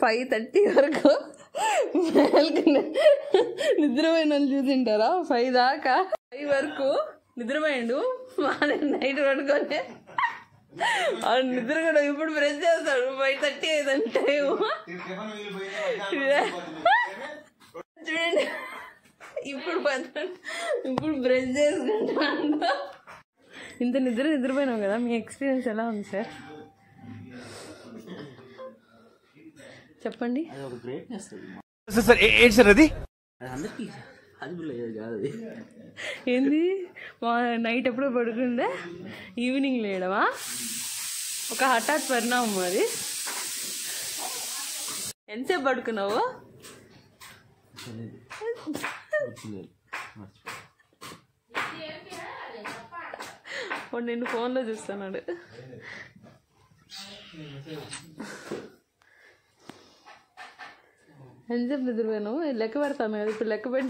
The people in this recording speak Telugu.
5:30 వరకు నిద్రపోయిన వాళ్ళు చూసింటారా. 5 దాకా 5 వరకు నిద్రపోయిండు. నైట్ పడుకొని నిద్ర కూడా ఇప్పుడు బ్రష్ చేస్తాడు. 5:30 అయిందంటే చూడండి. ఇప్పుడు బ్రష్ చేసుకుంటా. ఇంత నిద్రపోయినాం కదా. మీ ఎక్స్పీరియన్స్ ఎలా ఉంది సార్ చెప్పండి. ఏంది నైట్ ఎప్పుడో పడుకుందే ఈవినింగ్ లేడమా? ఒక హఠాత్ పరిణామం అది. ఎంతసేపు పడుకున్నావు? నేను ఫోన్లో చూస్తున్నాడు. ఎంతసేపు నిద్రపోయాను? లెక్క పెడతాను కదా ఇప్పుడు. లెక్క పెట్టి